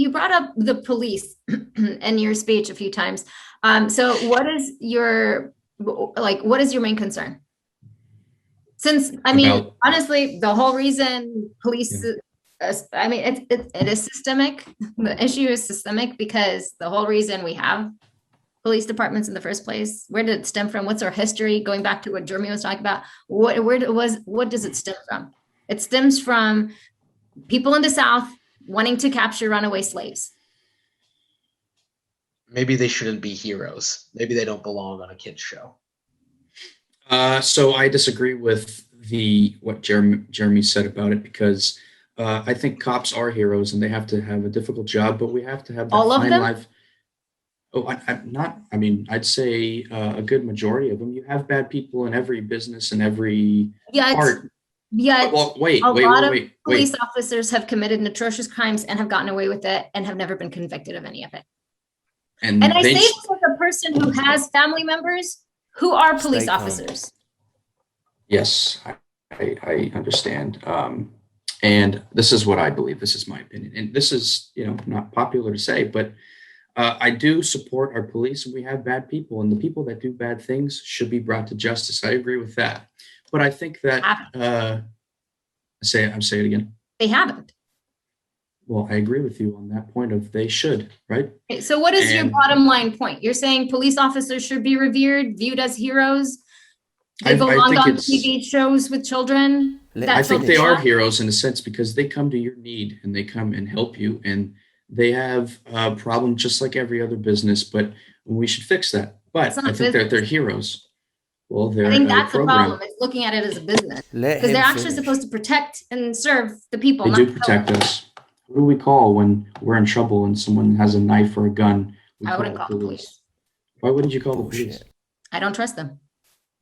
You brought up the police in your speech a few times. So what is your main concern? Since, I mean, About honestly, the whole reason police, yeah. I mean, it is systemic. The issue is systemic because the whole reason we have police departments in the first place, where did it stem from? What's our history? Going back to what Jeremy was talking about, what does it stem from? It stems from people in the South wanting to capture runaway slaves. Maybe they shouldn't be heroes. Maybe they don't belong on a kid's show. So I disagree with what Jeremy said about it because I think cops are heroes and they have to have a difficult job, but we have to have that All of fine them? life. Oh, I'm not. I mean, I'd say a good majority of them. You have bad people in every business and every Yet, part. yet Well, wait, a wait, lot wait, of wait, police wait. officers have committed atrocious crimes and have gotten away with it and have never been convicted of any of it. And And I say they, this as a person who has family members who are police Stay calm. officers. yes, I understand. And this is what I believe. This is my opinion. And this is, not popular to say, but I do support our police and we have bad people and the people that do bad things should be brought to justice. I agree with that. But I think that, say it again. They haven't. Well, I agree with you on that point of they should, right? Okay, so what is your And- bottom line point? You're saying police officers should be revered, viewed as heroes? They I belong think on it's- TV shows with children? Let- that I think children they are watch? heroes in a sense because they come to your need and they come and help you and they have a problem just like every other business, but we should fix that. But It's not I think they're business. heroes. Well, they're I think a that's the program. problem, is looking at it as a business. Let Because him they're actually finish. supposed to protect and serve the people. They not do kill protect them. us. Who do we call when we're in trouble and someone has a knife or a gun? We I wouldn't call the police. Why wouldn't you call the police? Bullshit. I don't trust them.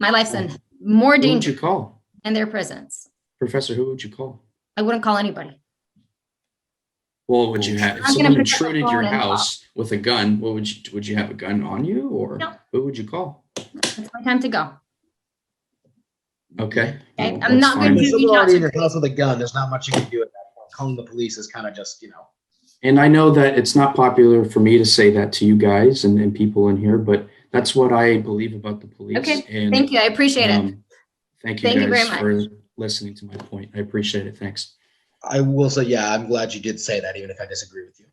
My life's in more Who would danger you call? in their presence. Professor, who would you call? I wouldn't call anybody. Well, would you have, if I'm gonna someone protect the intruded phone your and house with a gun, would you have a gun on you or No. who would you call? It's my time to go. Okay. Okay, well, I'm that's not fine. gonna If do- someone already in your house with a gun, there's not much you can do at that point. Calling the police is kind of just, And I know that it's not popular for me to say that to you guys and people in here, but that's what I believe about the police. Okay, and, thank you. I appreciate it. Thank you Thank you guys very for listening to my point. I appreciate it. Thanks. I will say, yeah, I'm glad you did say that, even if I disagree with you.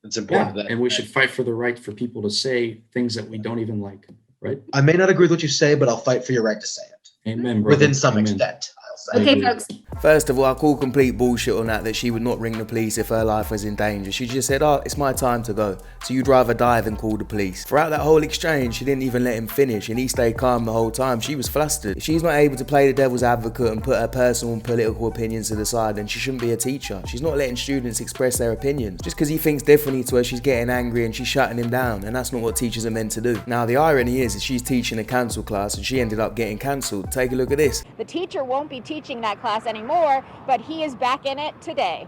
It's Yeah, important that. and we should fight for the right for people to say things that we don't even like, right? I may not agree with what you say, but I'll fight for your right to say it. Amen, brother. Within some Amen. extent, I'll say. Okay, agree. folks. First of all, I call complete bullshit on that she would not ring the police if her life was in danger. She just said, oh, it's my time to go. So you'd rather die than call the police. Throughout that whole exchange, she didn't even let him finish and he stayed calm the whole time. She was flustered. If she's not able to play the devil's advocate and put her personal and political opinions to the side, then she shouldn't be a teacher. She's not letting students express their opinions. Just because he thinks differently to her, she's getting angry and she's shutting him down. And that's not what teachers are meant to do. Now, the irony is she's teaching a cancelled class and she ended up getting cancelled. Take a look at this. The teacher won't be teaching that class anymore, but he is back in it today.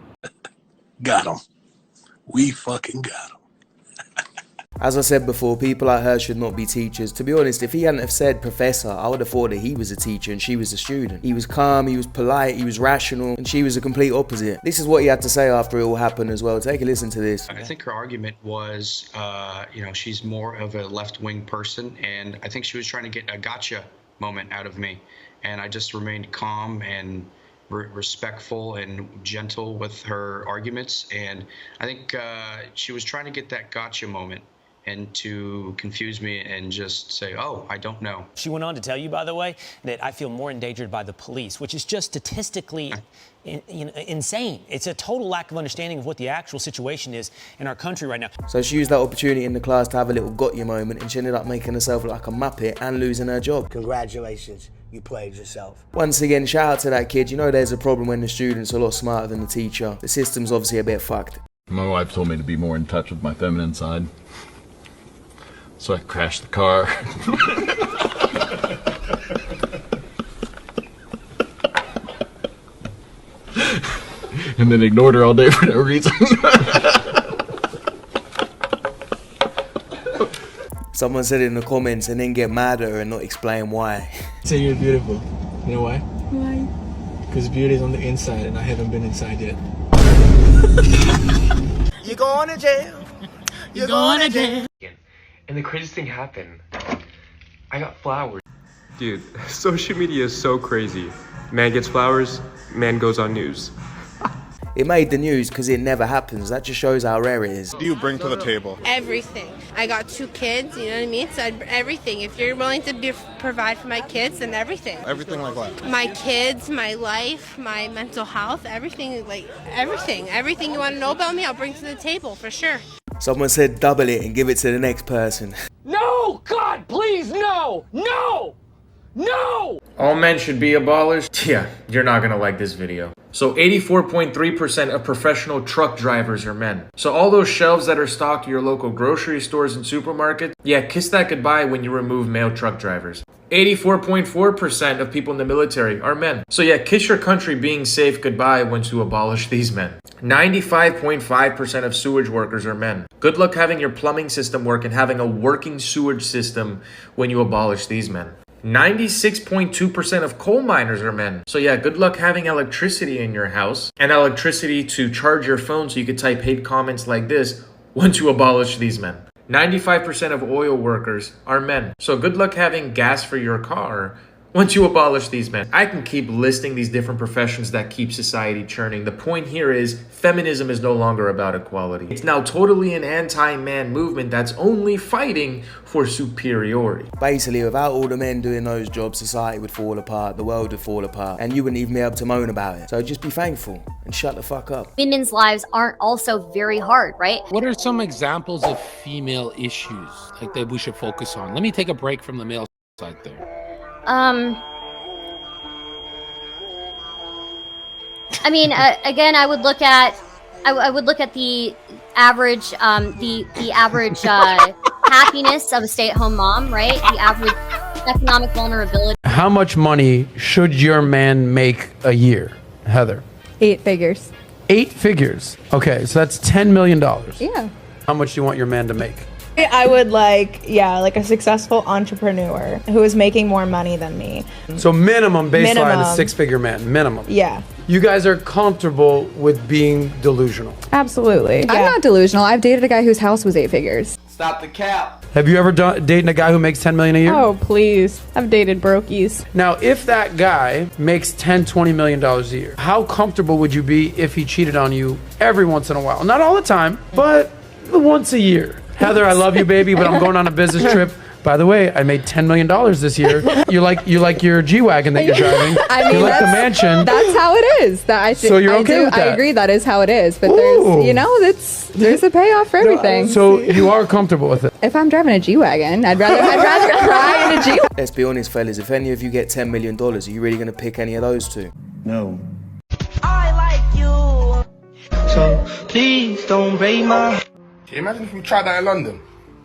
Got him. We fucking got him. As I said before, people like her should not be teachers. To be honest, if he hadn't have said professor, I would have thought that he was a teacher and she was a student. He was calm, he was polite, he was rational, and she was the complete opposite. This is what he had to say after it all happened as well. Take a listen to this. I think her argument was, she's more of a left-wing person, and I think she was trying to get a gotcha moment out of me. And I just remained calm and respectful and gentle with her arguments. And I think she was trying to get that gotcha moment and to confuse me and just say, oh, I don't know. She went on to tell you, by the way, that I feel more endangered by the police, which is just statistically insane. It's a total lack of understanding of what the actual situation is in our country right now. So she used that opportunity in the class to have a little got you moment and she ended up making herself look like a muppet and losing her job. Congratulations, you played yourself. Once again, shout out to that kid. You know there's a problem when the students are a lot smarter than the teacher. The system's obviously a bit fucked. My wife told me to be more in touch with my feminine side. So I crashed the car. And then ignored her all day for no reason. Someone said it in the comments and then get mad at her and not explain why. Say you're beautiful. You know why? Why? Because beauty is on the inside and I haven't been inside yet. You You're going to jail. You're going to jail. And the craziest thing happened. I got flowers. Dude, social media is so crazy. Man gets flowers, man goes on news. It made the news because it never happens. That just shows how rare it is. What do you bring to the table? Everything. I got 2 kids, you know what I mean? So everything. If you're willing to provide for my kids, then everything. Everything like what? My kids, my life, my mental health, everything, like everything. Everything you want to know about me, I'll bring to the table for sure. Someone said double it and give it to the next person. No! God, please, no! No! No! All men should be abolished? Yeah, you're not gonna like this video. So 84.3% of professional truck drivers are men. So all those shelves that are stocked at your local grocery stores and supermarkets, yeah, kiss that goodbye when you remove male truck drivers. 84.4% of people in the military are men. So yeah, kiss your country being safe goodbye once you abolish these men. 95.5% of sewage workers are men. Good luck having your plumbing system work and having a working sewage system when you abolish these men. 96.2% of coal miners are men. So yeah, good luck having electricity in your house and electricity to charge your phone so you could type hate comments like this once you abolish these men. 95% of oil workers are men. So good luck having gas for your car once you abolish these men. I can keep listing these different professions that keep society churning. The point here is feminism is no longer about equality. It's now totally an anti-man movement that's only fighting for superiority. Basically, without all the men doing those jobs, society would fall apart, the world would fall apart, and you wouldn't even be able to moan about it. So just be thankful and shut the fuck up. Women's lives aren't also very hard, right? What are some examples of female issues like that we should focus on? Let me take a break from the male side there. I mean, again, I would look at the average, the average happiness of a stay-at-home mom, right? The average economic vulnerability. How much money should your man make a year, Heather? 8 figures. 8 figures. Okay, so that's $10 million. Yeah. How much do you want your man to make? I would like a successful entrepreneur who is making more money than me. So minimum baseline is 6-figure man, minimum. Yeah. You guys are comfortable with being delusional? Absolutely. I'm not delusional. I've dated a guy whose house was 8 figures. Stop the cap. Have you ever dated a guy who makes $10 million a year? Oh, please. I've dated brokies. Now, if that guy makes $10-20 million a year, how comfortable would you be if he cheated on you every once in a while? Not all the time, but once a year. Heather, I love you, baby, but I'm going on a business trip. By the way, I made $10 million this year. You like your G-Wagon that you're driving. I mean, you like the mansion. That's how it is. So you're okay with that? I agree that is how it is. But there's a payoff for everything. So you are comfortable with it? If I'm driving a G-Wagon, I'd rather cry in a G-Wagon. Let's be honest, fellas. If any of you get $10 million, are you really going to pick any of those two? No. I like you. So please don't break my... Can you imagine if we tried that in London?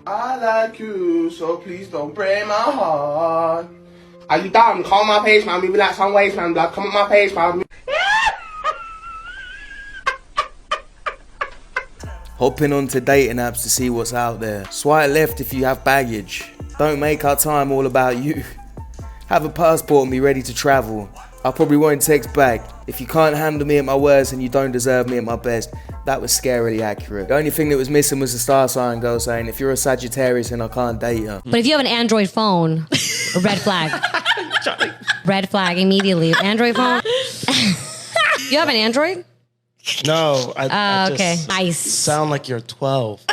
I like you, so please don't break my heart. Are you dumb? Call my page, man. We be like some ways, man. Like, come on my page, man. Hopping onto dating apps to see what's out there. Swipe left if you have baggage. Don't make our time all about you. Have a passport and be ready to travel. I probably won't text back. If you can't handle me at my worst and you don't deserve me at my best. That was scarily accurate. The only thing that was missing was the star sign girl saying, if you're a Sagittarius then I can't date you. But if you have an Android phone, red flag. Red flag immediately. Android phone. You have an Android? No, I okay, just nice. sound like you're 12.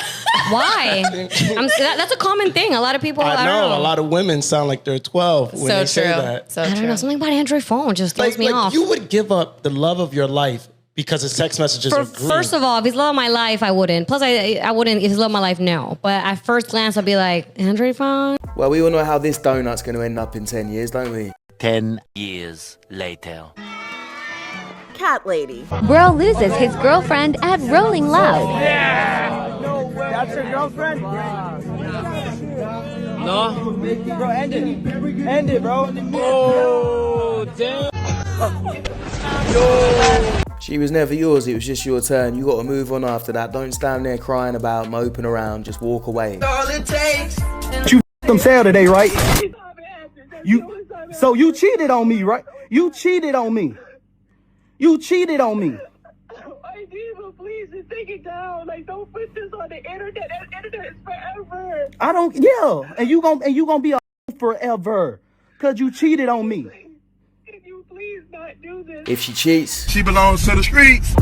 Why? That's a common thing. A lot of people. I know. A lot of women sound like they're 12 when they say true. that. I don't know. Something about Android phone just throws me off. You would give up the love of your life because his text messages are green. First of all, if he's love of my life, I wouldn't. Plus, I wouldn't. If he's love of my life, no. But at first glance, I'd be like, Android phone? Well, we all know how this donut's going to end up in 10 years, don't we? 10 years later. Cat lady. Bro loses his girlfriend at Rolling Loud. Yeah! No way. That's your girlfriend? No. Bro, end it. End it, bro. Oh, damn. Yo. She was never yours, it was just your turn. You got to move on after that. Don't stand there crying about, moping around, just walk away. All it takes. You them sale today, right? So you cheated on me, right? You cheated on me. You cheated on me. I did, but please, take it down. Like, don't put this on the internet. The internet is forever. I don't. Yeah, and you gonna be a forever, cause you cheated on me. Can you please not do this? If she cheats, She belongs to the streets.